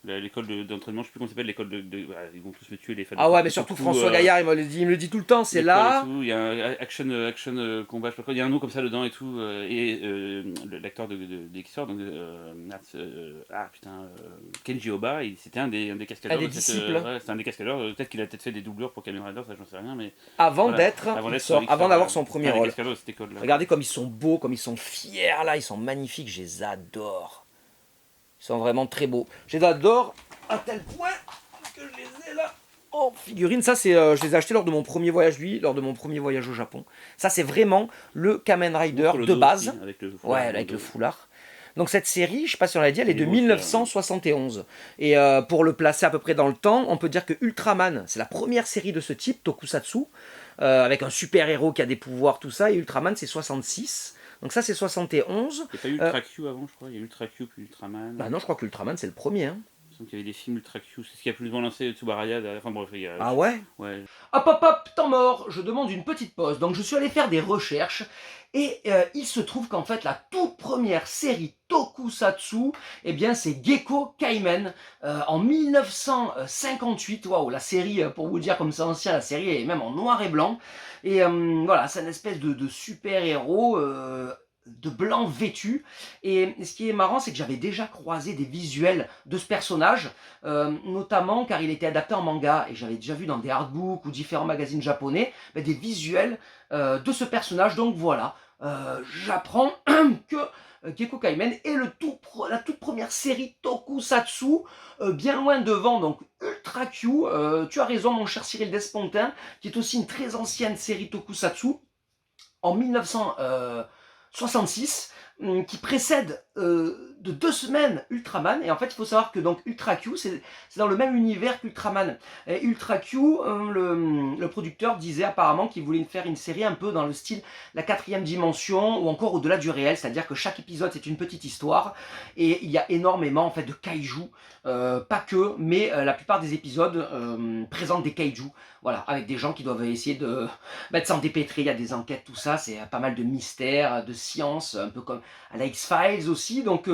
L'école d'entraînement, je sais plus comment ça s'appelle, l'école voilà, ils vont tous me tuer les fans. Ah ouais, mais surtout François Gaillard, il me le dit tout le temps, c'est là... Il y a un action combat, je sais pas quoi, il y a un nom comme ça dedans et tout. Et l'acteur dès qu'il sort, donc, Kenji Oba, c'était un des cascadeurs. Un des de cette, disciples. ouais, c'était un des cascadeurs. Peut-être qu'il a peut-être fait des doublures pour Kamen Rider, ça j'en sais rien, mais. Avant Voilà. d'être, avant d'avoir son premier rôle. De cette école, là. Regardez comme ils sont beaux, comme ils sont fiers là, ils sont magnifiques, je les adore. Ils Ils sont vraiment très beaux. Je les adore à tel point que je les ai là en figurine. Ça, c'est, je les ai achetés lors de mon premier voyage, lors de mon premier voyage au Japon. Ça, c'est vraiment le Kamen Rider Le de dos base. aussi, avec le foulard, Ouais, avec le foulard. Donc cette série, je ne sais pas si on l'a dit, elle est Il de est beau, ça. 1971. Et pour le placer à peu près dans le temps, on peut dire que Ultraman, c'est la première série de ce type, Tokusatsu, avec un super-héros qui a des pouvoirs, tout ça. Et Ultraman, c'est 66. Donc ça, c'est 71. Il n'y a pas eu Ultra Q avant, je crois. Il y a eu Ultra Q puis Ultraman. Bah non, je crois que Ultraman, c'est le premier. Hein. Il me semble qu'il y avait des films Ultra Q. C'est ce qui a plus souvent lancé Tsubaraya. Enfin bref, il y a... Ah ouais? Ouais. Hop hop hop, temps mort, je demande une petite pause. Donc je suis allé faire des recherches et il se trouve qu'en fait la toute première série Tokusatsu, eh bien c'est Gekko Kaimen en 1958. Waouh, la série, pour vous dire comme c'est ancien, la série est même en noir et blanc. Et voilà, c'est une espèce de super-héros de blanc vêtu. Et ce qui est marrant, c'est que j'avais déjà croisé des visuels de ce personnage, notamment car il était adapté en manga, et j'avais déjà vu dans des artbooks ou différents magazines japonais des visuels de ce personnage. Donc voilà, j'apprends que Gekko Kaimen est la toute première série Tokusatsu, bien loin devant donc Ultra Q. Tu as raison mon cher Cyril Despontin, qui est aussi une très ancienne série Tokusatsu, en 1966, qui précède de 2 semaines Ultraman. Et en fait il faut savoir que donc Ultra Q c'est dans le même univers qu'Ultraman. Et Ultra Q, le producteur disait apparemment qu'il voulait faire une série un peu dans le style la 4e dimension ou encore au-delà du réel, c'est-à-dire que chaque épisode c'est une petite histoire et il y a énormément en fait de kaiju, pas que, mais la plupart des épisodes présentent des kaiju, voilà, avec des gens qui doivent essayer de s'en dépêtrer. Il y a des enquêtes, tout ça, c'est pas mal de mystères, de science, un peu comme à la X-Files aussi. Donc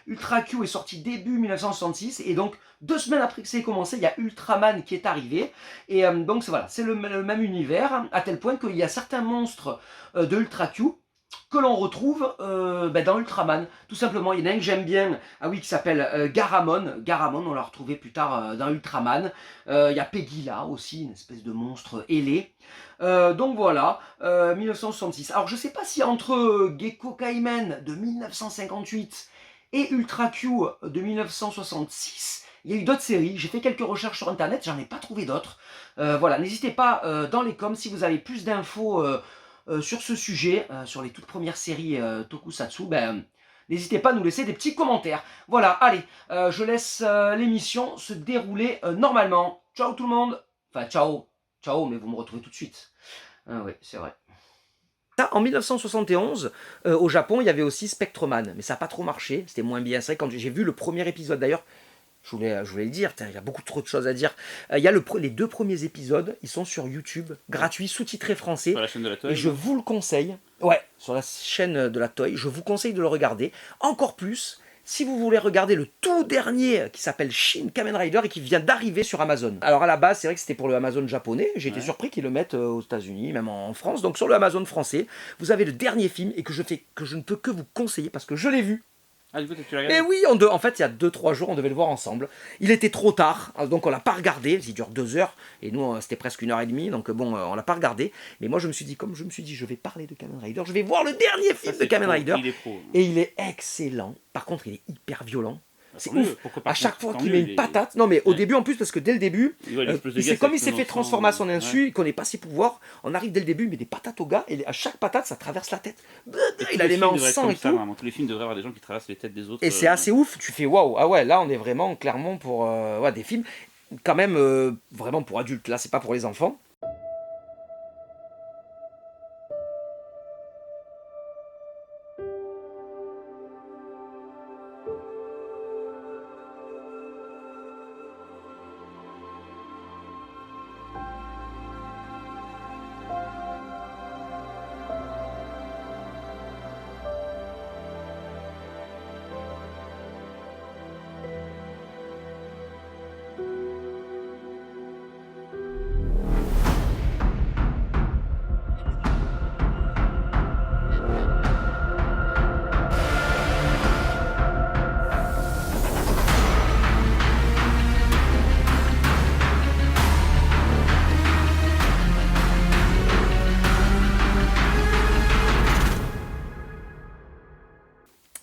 Ultra Q est sorti début 1966 et donc 2 semaines après que c'est commencé, il y a Ultraman qui est arrivé. Et donc voilà, c'est le même univers, à tel point qu'il y a certains monstres de Ultra Q que l'on retrouve dans Ultraman, tout simplement. Il y en a un que j'aime bien, qui s'appelle Garamon. Garamon, on l'a retrouvé plus tard dans Ultraman. Il y a Pegila aussi, une espèce de monstre ailé. Donc voilà, 1966. Alors je sais pas si entre Gekko Kaimen de 1958 et Ultra Q de 1966, il y a eu d'autres séries. J'ai fait quelques recherches sur internet, j'en ai pas trouvé d'autres. Voilà, n'hésitez pas dans les coms si vous avez plus d'infos sur ce sujet, sur les toutes premières séries Tokusatsu, n'hésitez pas à nous laisser des petits commentaires. Voilà, allez, je laisse l'émission se dérouler normalement. Ciao tout le monde. Enfin, ciao, mais vous me retrouvez tout de suite. Ah oui, c'est vrai. En 1971, au Japon, il y avait aussi Spectreman, mais ça n'a pas trop marché, c'était moins bien. C'est vrai, quand j'ai vu le premier épisode, d'ailleurs, je voulais le dire, il y a beaucoup trop de choses à dire. Il y a les 2 premiers épisodes, ils sont sur YouTube, gratuits, sous-titrés français. Sur la chaîne de la Toei. Et je vous le conseille. Ouais, sur la chaîne de la Toei, je vous conseille de le regarder. Encore plus, si vous voulez regarder le tout dernier qui s'appelle Shin Kamen Rider et qui vient d'arriver sur Amazon. Alors à la base, c'est vrai que c'était pour le Amazon japonais. J'ai été surpris qu'ils le mettent aux États-Unis, même en France. Donc sur le Amazon français, vous avez le dernier film et que je ne peux que vous conseiller parce que je l'ai vu. Ah, du coup, tu l'as regardé ? Et oui, en fait, il y a 2-3 jours, on devait le voir ensemble. Il était trop tard, donc on l'a pas regardé. Il dure 2 heures, et nous, c'était presque 1h30, donc bon, on l'a pas regardé. Mais moi, je me suis dit, je vais parler de Kamen Rider, je vais voir le dernier film de Kamen Rider. Il est pro. Et il est excellent. Par contre, il est hyper violent. C'est ouf. À chaque fois qu'il mieux, met une patate. Non, mais au début, en plus, parce que dès le début, c'est comme il s'est fait transformer à son insu, il connaît pas ses pouvoirs. On arrive dès le début, il met des patates au gars, et à chaque patate, ça traverse la tête. Il a les mains en sang et tout. Tous les films devraient avoir des gens qui traversent les têtes des autres. Et c'est assez ouf. Tu fais waouh. Ah ouais, là, on est vraiment clairement pour des films, quand même, vraiment pour adultes. Là, c'est pas pour les enfants.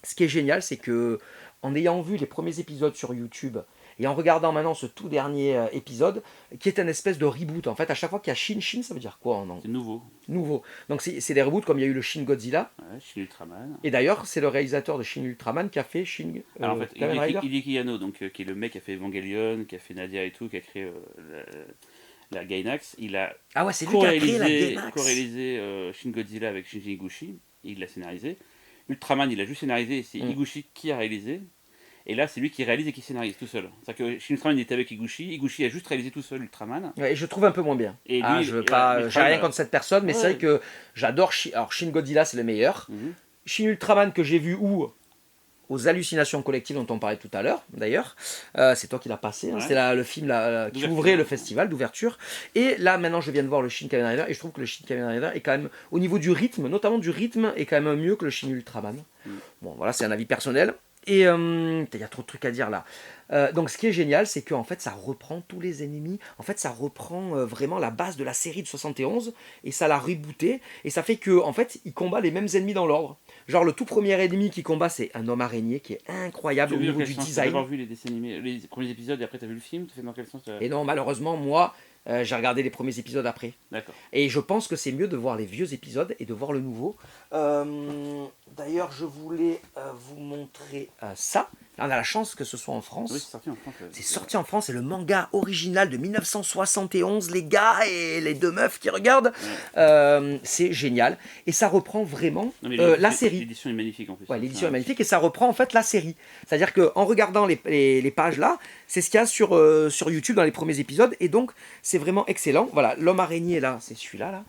Ce qui est génial, c'est que en ayant vu les premiers épisodes sur YouTube et en regardant maintenant ce tout dernier épisode, qui est un espèce de reboot. En fait, à chaque fois qu'il y a Shin, ça veut dire quoi en anglais ? C'est nouveau. Nouveau. Donc c'est des reboots comme il y a eu le Shin Godzilla. Ouais, Shin Ultraman. Et d'ailleurs, c'est le réalisateur de Shin Ultraman qui a fait Shin Alors en fait, Kamen Rider. Hideki Anno, donc, qui est le mec qui a fait Evangelion, qui a fait Nadia et tout, qui a créé la Gainax. Il a Ah ouais, c'est lui qui a créé la Gainax. co-réalisé Shin Godzilla avec Shinji Higuchi. Il l'a scénarisé. Ultraman, il a juste scénarisé, et c'est Higuchi qui a réalisé. Et là, c'est lui qui réalise et qui scénarise tout seul. C'est-à-dire que Shin Ultraman, il était avec Higuchi. Higuchi a juste réalisé tout seul Ultraman. Ouais, et je trouve un peu moins bien. Et lui, je veux pas, j'ai rien contre cette personne, mais Ouais. c'est vrai que j'adore alors Shin Godzilla, c'est le meilleur. Shin Ultraman que j'ai vu aux hallucinations collectives dont on parlait tout à l'heure, d'ailleurs. C'est toi qui l'as passé, hein. Ouais. C'était le film qui D'ouverture. ouvrait le festival d'ouverture. Et là, maintenant, je viens de voir le Shin Kamen Rider, et je trouve que le Shin Kamen Rider est quand même, au niveau du rythme, notamment du rythme, est quand même mieux que le Shin Ultraman. Bon, voilà, c'est un avis personnel. Et il y a trop de trucs à dire là. Donc ce qui est génial, c'est qu'en fait ça reprend tous les ennemis. En fait ça reprend vraiment la base de la série de 71 et ça l'a rebooté. Et ça fait que en fait il combat les mêmes ennemis dans l'ordre. Genre le tout premier ennemi qu'il combat, c'est un homme araignée qui est incroyable au niveau du T'as design. d'abord vu les dessins animés, les premiers épisodes et après t'as vu le film. T'as fait dans quel sens Et non, malheureusement, moi, j'ai regardé les premiers épisodes après. D'accord. Et je pense que c'est mieux de voir les vieux épisodes et de voir le nouveau. D'ailleurs, je voulais vous montrer ça. On a la chance que ce soit en France. Oui, c'est sorti en France. C'est sorti en France, c'est le manga original de 1971, les gars et les deux meufs qui regardent. C'est génial. Et ça reprend vraiment Non, mais la série. L'édition est magnifique en plus. Ouais, l'édition est magnifique et ça reprend en fait la série. C'est-à-dire qu'en regardant les pages là, c'est ce qu'il y a sur YouTube dans les premiers épisodes. Et donc, c'est vraiment excellent. Voilà, l'homme araignée là, c'est celui-là là.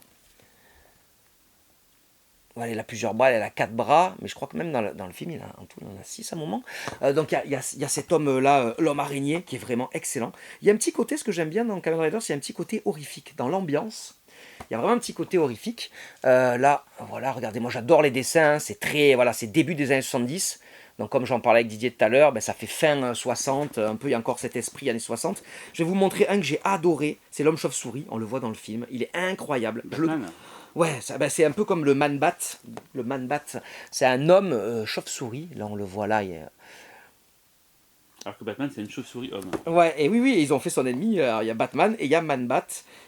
Ouais, elle a plusieurs bras, elle a 4 bras, mais je crois que même dans le film, en tout, il en a 6 à un moment. Donc il y a cet homme-là, l'homme araignée, qui est vraiment excellent. Il y a un petit côté, ce que j'aime bien dans Kamen Rider, c'est un petit côté horrifique, dans l'ambiance. Il y a vraiment un petit côté horrifique. Là, voilà, regardez, moi j'adore les dessins, c'est début des années 70. Donc comme j'en parlais avec Didier tout à l'heure, ben, ça fait fin 60, un peu, il y a encore cet esprit années 60. Je vais vous montrer un que j'ai adoré, c'est l'homme chauve-souris, on le voit dans le film, il est incroyable. Ouais, c'est un peu comme le Man-Bat. Le Man-Bat, c'est un homme chauve-souris. Là, on le voit là. Alors que Batman, c'est une chauve-souris homme. Ouais, et oui, ils ont fait son ennemi. Alors, il y a Batman et il y a Man-Bat.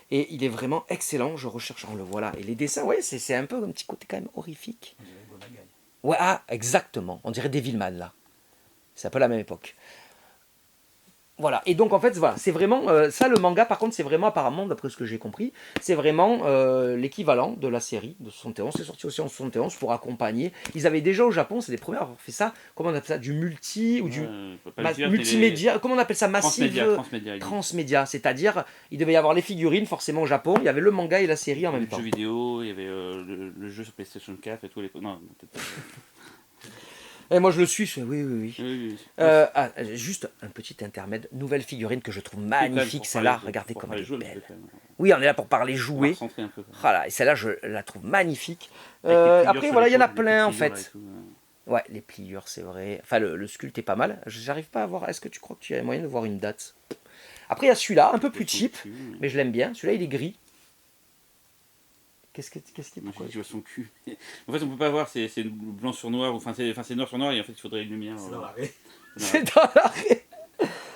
Et il est vraiment excellent. Je recherche, on le voit là. Et les dessins, ouais, c'est un peu un petit côté quand même horrifique. Ouais, exactement. On dirait Devilman, là. C'est un peu la même époque. Voilà, et donc en fait, voilà, c'est vraiment ça le manga. Par contre, c'est vraiment apparemment, d'après ce que j'ai compris, c'est vraiment l'équivalent de la série de 71. C'est sorti aussi en 71 pour accompagner. Ils avaient déjà au Japon, c'est les premiers à avoir fait ça. Comment on appelle ça, du multi ou du multimédia. Comment on appelle ça, massive transmédia. C'est-à-dire, il devait y avoir les figurines forcément au Japon. Il y avait le manga et la série en même temps. Le jeu vidéo, il y avait le jeu sur PlayStation 4 et tout. Non, peut-être pas. Et moi je le suis, oui. Juste un petit intermède, nouvelle figurine que je trouve magnifique, celle-là, regardez comme elle est belle. Oui, on est là pour parler jouets. Voilà, et celle-là je la trouve magnifique. Après voilà, il y en a plein en fait. Ouais, les pliures, c'est vrai. Enfin, le sculpte est pas mal. J'arrive pas à voir, est-ce que tu crois que tu as moyen de voir une date? Après il y a celui-là, un peu plus cheap, mais je l'aime bien. Celui-là il est gris. Qu'est-ce qui pourquoi je vois son cul. En fait, on peut pas voir, c'est blanc sur noir, enfin c'est noir sur noir et en fait il faudrait une lumière. C'est dans l'arrêt. C'est dans l'arrêt.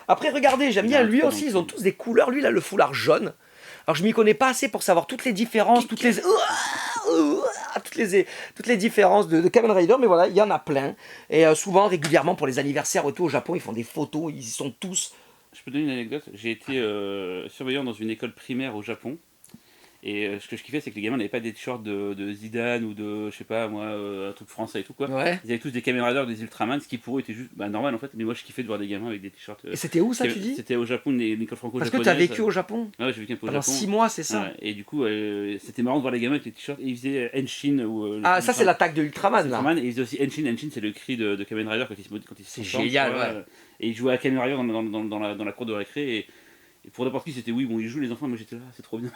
Après, regardez, j'aime bien lui aussi, ils ont tous des couleurs. Lui, il a le foulard jaune. Alors, je m'y connais pas assez pour savoir toutes les différences, toutes les différences de Kamen Rider, mais voilà, il y en a plein. Et souvent, régulièrement, pour les anniversaires et tout au Japon, ils font des photos, ils y sont tous. Je peux donner une anecdote. J'ai été surveillant dans une école primaire au Japon. Et ce que je kiffais, c'est que les gamins n'avaient pas des t-shirts de Zidane ou de, je sais pas moi, un truc français et tout quoi. Ouais. Ils avaient tous des Kamen Rider, des Ultraman, ce qui pour eux était juste normal en fait. Mais moi je kiffais de voir des gamins avec des t-shirts. Et c'était où ça, tu dis? C'était au Japon, une école franco-japonaise. Parce que tu as vécu au Japon? Ouais, j'ai vécu un peu au Japon. Pendant 6 mois, c'est ça? Ouais. Et du coup, c'était marrant de voir les gamins avec les t-shirts. Et ils faisaient Henshin. Ça c'est l'attaque de Ultraman là. Et ils faisaient aussi Henshin. Henshin, c'est le cri de Kamen Rider quand ils se C'est génial, ouais. Et ils jouaient à Kamen Rider dans la cour de récré. Et pour n'importe qui, c'était oui, bon, ils jouent les enfants, moi j'étais là, c'est trop bien.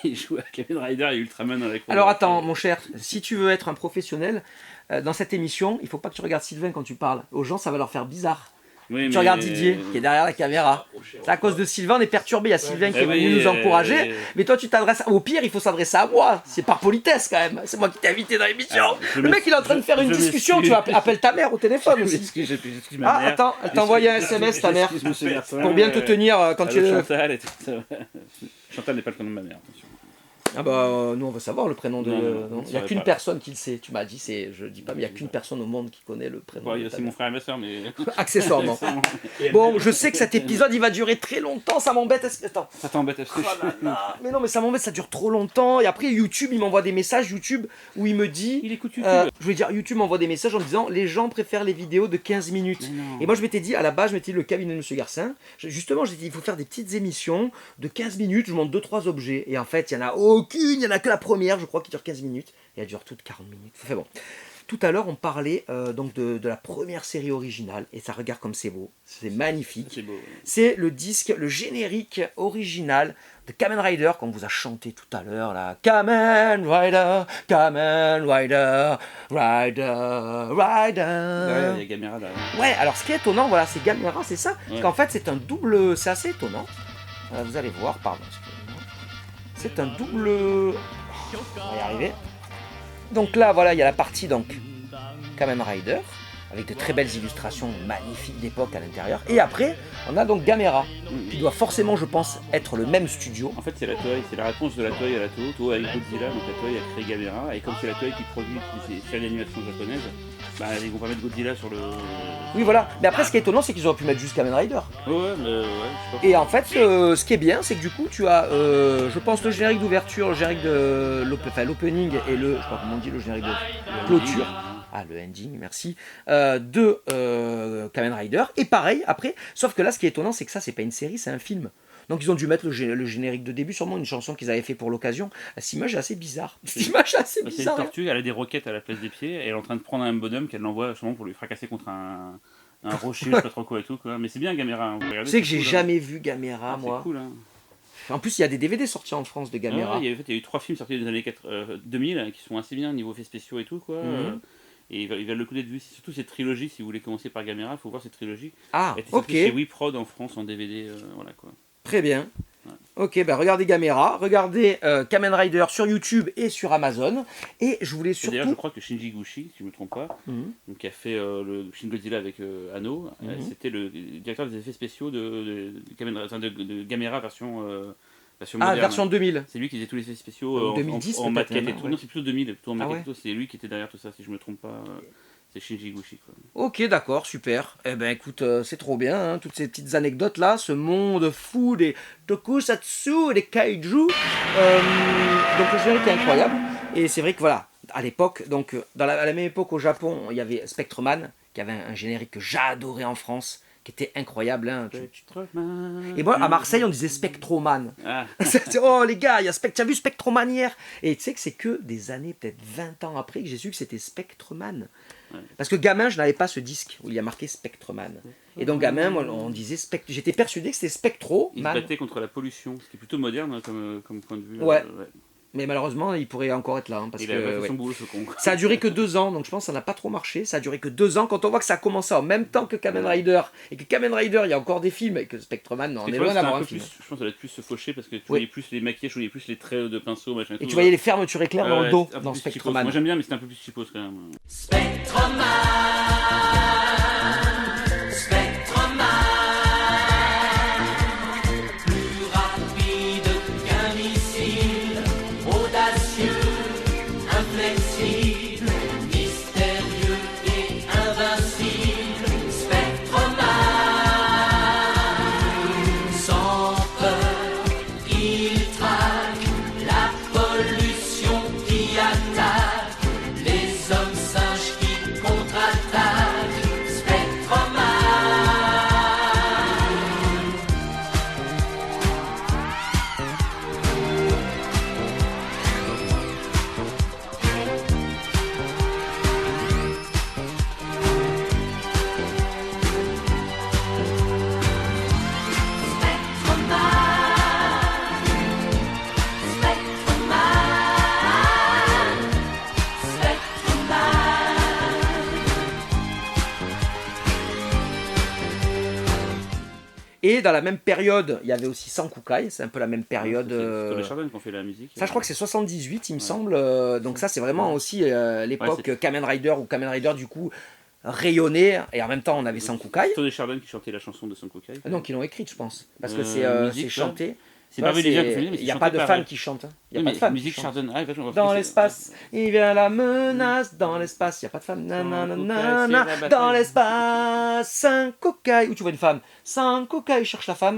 Ils jouent à Kamen Rider et Ultraman dans la cour. Alors attends, mon cher, si tu veux être un professionnel, dans cette émission, il faut pas que tu regardes Sylvain quand tu parles. Aux gens, ça va leur faire bizarre. Oui, Tu regardes Didier, qui est derrière la caméra. C'est à cause de Sylvain, on est perturbé. Il y a Sylvain qui est venu nous encourager. Mais toi, tu t'adresses. Au pire, il faut s'adresser à moi. C'est par politesse quand même. C'est moi qui t'ai invité dans l'émission. Le mec, il est en train de faire une discussion. Tu appelles ta mère au téléphone aussi. Ah, attends, elle t'a envoyé un SMS, ta mère. Pour bien te tenir quand tu es. Chantal et tout ça. Chantal n'est pas le prénom de ma mère, attention. Ah bah nous on veut savoir le prénom de. Non, il n'y a qu'une personne qui le sait. Tu m'as dit, je dis pas, mais il n'y a qu'une personne au monde qui connaît le prénom. Il y a aussi mon frère et ma soeur, mais. Accessoirement. Bon, je sais que cet épisode il va durer très longtemps, ça m'embête. Attends. Ça t'embête, est-ce que Mais non, mais ça m'embête, ça dure trop longtemps. Et après YouTube, il m'envoie des messages YouTube où il me dit. Il écoute YouTube. Je voulais dire, YouTube m'envoie des messages en me disant les gens préfèrent les vidéos de 15 minutes. Et moi je m'étais dit, à la base, je m'étais dit le cabinet de Monsieur Garcin. Justement, j'ai dit il faut faire des petites émissions de 15 minutes, je montre 2-3 objets. Et en fait, il n'y en a aucune, il n'y en a que la première, je crois, qui dure 15 minutes. Et elle dure toute 40 minutes. Enfin bon. Tout à l'heure, on parlait donc de la première série originale. Et ça, regarde comme c'est beau. C'est magnifique. C'est beau. Ouais. C'est le disque, le générique original de Kamen Rider, qu'on vous a chanté tout à l'heure. Là. Kamen Rider, Kamen Rider, Rider, Rider. Il y a Gamera là. Ouais, alors ce qui est étonnant, voilà, c'est Gamera, c'est ça. Ouais. Parce qu'en fait, c'est un double. C'est assez étonnant. Vous allez voir, pardon. C'est un double. On va y arriver. Donc là, voilà, il y a la partie donc Kamen Rider avec de très belles illustrations magnifiques d'époque à l'intérieur. Et après, on a donc Gamera, qui doit forcément, je pense, être le même studio. En fait, c'est la Toei, c'est la réponse de la Toei à la Toho avec Godzilla. Donc la Toei a créé Gamera, et comme c'est la Toei qui produit ces séries d'animation japonaises, bah, ils vont pas mettre Godzilla sur le. Oui, voilà. Mais après, ce qui est étonnant, c'est qu'ils auraient pu mettre juste Kamen Rider. Ouais, mais ouais, je sais pas. Et en fait, ce qui est bien, c'est que du coup, tu as, je pense, le générique d'ouverture, le générique de l'opening et le, je sais pas comment on dit, le générique de clôture. Ah, le ending, merci. De Kamen Rider. Et pareil, après, sauf que là, ce qui est étonnant, c'est que ça, c'est pas une série, c'est un film. Donc ils ont dû mettre le générique de début, sûrement une chanson qu'ils avaient fait pour l'occasion. Cette image est assez bizarre. Cette image est assez C'est une bizarre. tortue, elle a des roquettes à la place des pieds, et elle est en train de prendre un bonhomme qu'elle l'envoie sûrement pour lui fracasser contre un rocher, je sais pas trop quoi et tout. Quoi. Mais c'est bien Gamera. Hein. Tu sais que j'ai jamais vu Gamera, moi. C'est cool, hein. En plus, il y a des DVD sortis en France de Gamera. Il y a eu 3 films sortis des années 2000 qui sont assez bien niveau effets spéciaux et tout. Quoi. Et il va le coup d'être vu, surtout cette trilogie. Si vous voulez commencer par Gamera, il faut voir cette trilogie. Ah, elle était ok. sortie chez WeProd en France en DVD. Voilà, quoi. Très bien. Ouais. Ok, bah regardez Gamera, regardez Kamen Rider sur YouTube et sur Amazon. Et je voulais Et surtout. d'ailleurs, je crois que Shinji Gushi, si je ne me trompe pas, donc, qui a fait le Shin Godzilla avec Anno, c'était le directeur des effets spéciaux de Gamera version moderne. Version 2000. C'est lui qui faisait tous les effets spéciaux 2010 en maquette et ouais. tout. Non, c'est plutôt 2000, plutôt en maquette ouais. et tout. C'est lui qui était derrière tout ça, si je ne me trompe pas. C'est Shinji Gushi, quoi. Ok, d'accord, super. Eh ben écoute, c'est trop bien, hein, toutes ces petites anecdotes là, ce monde fou des tokusatsu et des kaiju. Donc le générique est incroyable. Et c'est vrai que voilà, à l'époque, donc à la même époque au Japon, il y avait Spectreman, qui avait un générique que j'adorais en France, qui était incroyable. Hein. Et moi, à Marseille, on disait Spectroman. Ah. Oh les gars, tu as vu Spectroman hier? Et tu sais que c'est que des années, peut-être 20 ans après, que j'ai su que c'était Spectreman. Ouais. Parce que gamin, je n'avais pas ce disque où il y a marqué Spectreman. Et donc gamin, moi, on disait j'étais persuadé que c'était Spectroman. Il se battait contre la pollution, ce qui est plutôt moderne hein, comme point de vue. Ouais. Mais malheureusement, il pourrait encore être là. Hein, parce il a pas fait son boulot, ce con. Ça a duré que 2 ans, donc je pense que ça n'a pas trop marché. Ça a duré que 2 ans. Quand on voit que ça a commencé en même temps que Kamen Rider, et que Kamen Rider, il y a encore des films, et que Spectreman, non, on est loin d'avoir un film. Je pense que ça doit être plus se faucher, parce que tu voyais plus les maquillages, tu voyais plus les traits de pinceau, machin. Et tu voyais les fermetures éclairs dans le dos, dans Spectreman. Moi j'aime bien, mais c'était un peu plus cheapos quand même. Spectreman. Et dans la même période, il y avait aussi Sankukai, c'est un peu la même période. C'est Tony Sheridan qui ont fait la musique. Ça, je crois que c'est 78, il me semble. Donc ça, c'est vraiment aussi l'époque c'est- Kamen Rider, où Kamen Rider, du coup, rayonnait. Et en même temps, on avait Sankukai. Tony Sheridan qui chantait la chanson de Sankukai. Donc, ils l'ont écrite, je pense. Parce que Musique, c'est chanté. C'est Toi, pas Léger qui fait, mais il c'est n'y a chanté pas de par femme elle. qui chante. hein. Il Oui, n'y a pas mais de femme. musique qui chante. Sheridan. Ah, vachement, Dans c'est- l'espace, il vient la menace dans l'espace. Il n'y a pas de femme. Nanana, c'est la dans bataille. l'espace, Sankukai. Où tu vois une femme. Sankukai cherche la femme.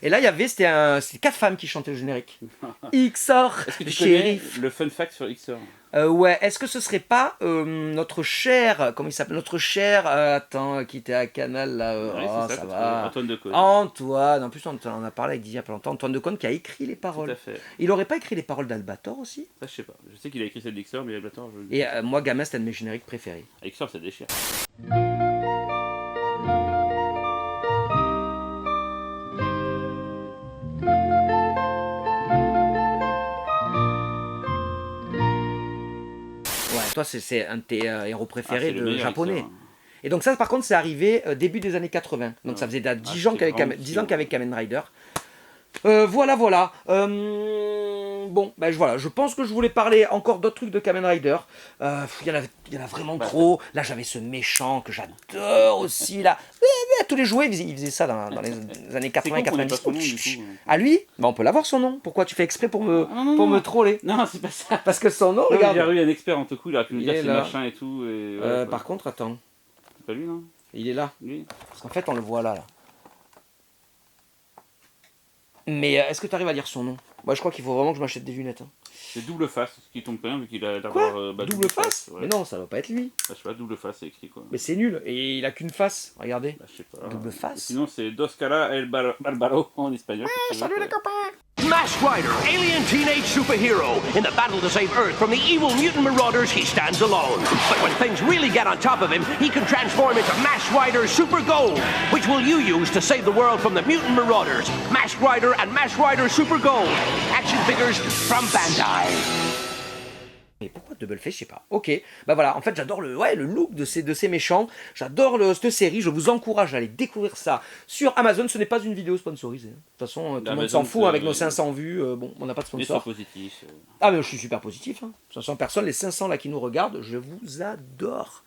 Et là, il y avait, c'était 4 femmes qui chantaient le générique. XOR, Est-ce que tu connais shérif. le fun fact sur XOR? Ouais, est-ce que ce serait pas notre cher, comment il s'appelle, notre cher, attends, qui était à Canal là, Ouais, oh, c'est ça ça, va. Antoine Decaune. Antoine, en plus on en a parlé avec Didier il y a pas longtemps, Antoine Decaune qui a écrit les Tout paroles. à fait. Il aurait pas écrit les paroles d'Albator aussi? Ça, je sais pas. Je sais qu'il a écrit celle d'XOR, mais Ablator, je... Et moi, gamin, c'était un de mes génériques préférés. XOR, ça déchire. Ouais, toi, c'est un de tes héros Ah, préférés c'est le de meilleur japonais. XOR. Et donc ça, par contre, c'est arrivé début des années 80. Donc ça faisait 10 ans c'est qu'avec grand, 10 ans c'est qu'avec Kamen Rider. Voilà. Bon, ben voilà, je pense que je voulais parler encore d'autres trucs de Kamen Rider. Il y en a vraiment trop. Là, j'avais ce méchant que j'adore aussi. Là, tous les jouets, ils faisaient ça dans les années 80 C'est con qu'on ait 90. pas son nom, du coup. À lui, on peut l'avoir son nom. Pourquoi tu fais exprès pour me, non, pour non. me troller? Non, c'est pas ça. Parce que son nom, Non, il regarde. y a eu un expert en tout coup, il aurait pu nous Il dire est c'est là. machin et tout. Et, ouais, Par contre, attends, c'est pas lui, non? il est là. Lui? Parce qu'en fait, on le voit là. Mais est-ce que tu arrives à lire son nom? Moi, je crois qu'il faut vraiment que je m'achète des lunettes. hein. C'est double face, ce qui tombe bien vu qu'il a Quoi d'avoir. Double face? Ouais. Mais non, ça va pas être lui. Bah, je sais pas, double face, c'est écrit quoi. Mais c'est nul. Et il a qu'une face. Regardez. Bah, je sais pas. Double face. Sinon, c'est Dos Cara el Barbaro en espagnol. Salut les copains! Masked Rider, alien teenage superhero. In the battle to save Earth from the evil mutant marauders, he stands alone. But when things really get on top of him, he can transform into Masked Rider Super Gold. Which will you use to save the world from the mutant marauders? Masked Rider and Masked Rider Super Gold. Action figures from Bandai. Mais pourquoi Double Face, je sais pas. Ok, bah voilà, en fait j'adore le look de ces méchants, j'adore cette série, je vous encourage à aller découvrir ça sur Amazon, ce n'est pas une vidéo sponsorisée. De toute façon, tout le monde Amazon, s'en fout avec nos 500 vues, bon, on n'a pas de Les sont sponsor. positifs. Ah mais je suis super positif, hein. 500 personnes, les 500 là qui nous regardent, je vous adore.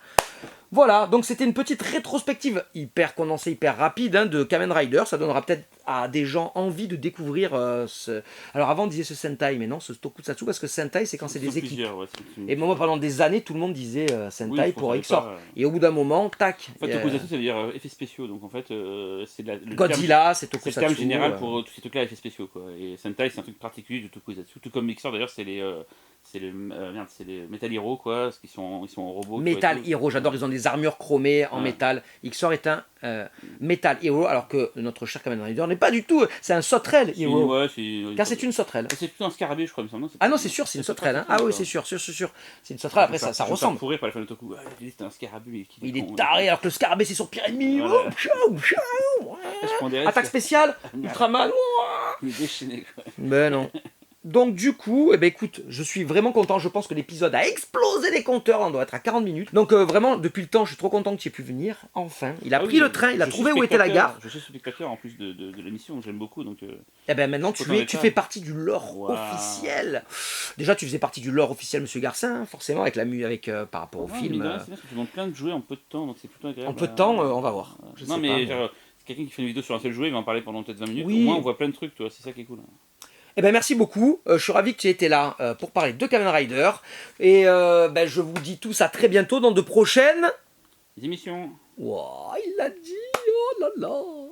Voilà, donc c'était une petite rétrospective hyper condensée, hyper rapide de Kamen Rider. Ça donnera peut-être à des gens envie de découvrir ce... Alors avant on disait ce Sentai, mais non, ce Tokusatsu, parce que Sentai c'est quand c'est des équipes. Plusieurs, ouais, Et moi pendant des années tout le monde disait Sentai Oui, pour faut XOR. pas, Et au bout d'un moment, tac, En fait, Tokusatsu, ça veut dire effets spéciaux. Donc en fait, c'est le Godzilla, c'est terme, c'est Tokusatsu. le terme général pour tous ces trucs-là, effets spéciaux. Quoi. Et Sentai, c'est un truc particulier du Tokusatsu. Tout comme Mixer, d'ailleurs, c'est les Metal Hero, quoi, parce qu'ils sont en robot. Metal Hero, j'adore, ils ont des armures chromées en Ouais. métal. XOR est un Metal Hero, alors que notre cher Kamen Rider n'est pas du tout, c'est un sauterelle Hero. Ouais, Car c'est une sauterelle. C'est plutôt un scarabée, je crois, il me semble. Ah non, c'est sûr, c'est une sauterelle. Hein. Ah oui, c'est sûr. C'est une sauterelle, après ça ressemble. Pourrir par les fans de Toku. Ah, c'est un scarabée, mais Il est taré, alors que le scarabée c'est son pire ennemi. Voilà. Oh, pshou, pshou, ouais. Je prends des risques. Attaque spéciale, Ultraman. Ouah. Il est déchaîné, quoi. Ben non. Donc du coup, eh ben écoute, je suis vraiment content. Je pense que l'épisode a explosé les compteurs. On doit être à 40 minutes. Donc vraiment, depuis le temps, je suis trop content que tu aies pu venir. Enfin, il a Ah pris oui, le train, il a je trouvé suis où était la spectateur, gare. Je suis spectateur en plus de l'émission, j'aime beaucoup. Donc, Eh ben maintenant, Je suis tu content d'être fais là. partie du lore Waouh. officiel. Déjà, tu faisais partie du lore officiel, Monsieur Garcin, forcément, avec par rapport au ouais, film. mine de rien, c'est bien parce que tu montres plein de jouets en peu de temps, donc c'est plutôt agréable. En peu de temps, on va voir. Je Non, sais mais pas, genre, quelqu'un qui fait une vidéo sur un seul jouet, il va en parler pendant peut-être 20 minutes. Oui. Au moins, on voit plein de trucs, toi. C'est ça qui est cool. Eh ben merci beaucoup, je suis ravi que tu étais là pour parler de Kamen Rider. Et je vous dis tous à très bientôt dans de prochaines... Les émissions. Wow, il l'a dit, oh là là.